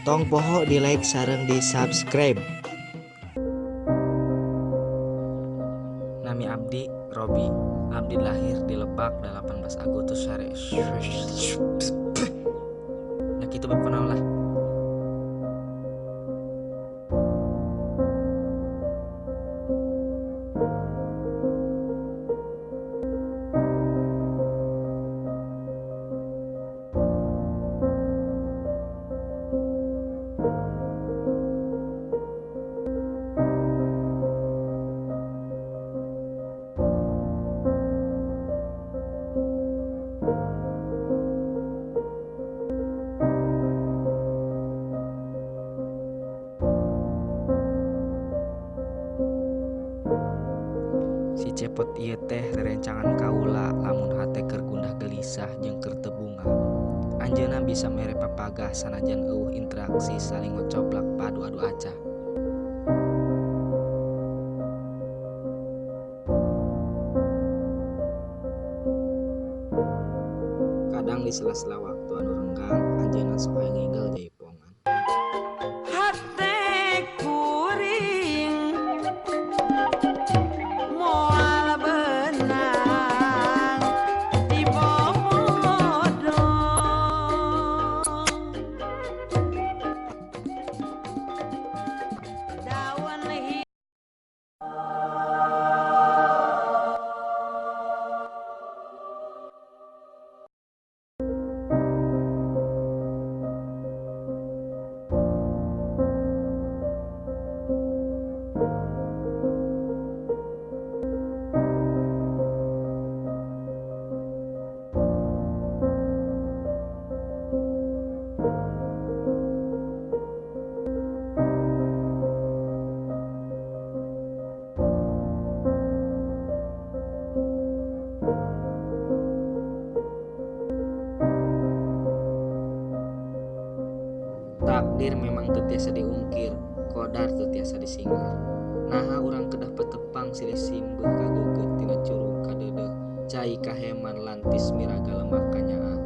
Tong poho di like sareng di subscribe. Nami abdi Robi. Abdi lahir di Lebak 18 Agustus hari. Ya gitu bepenau lah. Si Cepot ieu teh rerencangan kaula lamun hate keur gundah gelisah jeung keur teu bunga. Anjeunna bisa mere papagah sanajan eueuh interaksi saling ngocoblak padu-adu acah. Kadang di sela-sela waktu anu renggang anjeunna sok aya ngigel jaipongan. Hate kuring moal benang di bodong daun Takdir memang teu tiasa diungkir, qadar teu tiasa disinggar. Naha urang kedah petepang silih simbeuh kageugeut tina curug kadeudeuh, cai kaheman lantis miraga lemah kanyaah.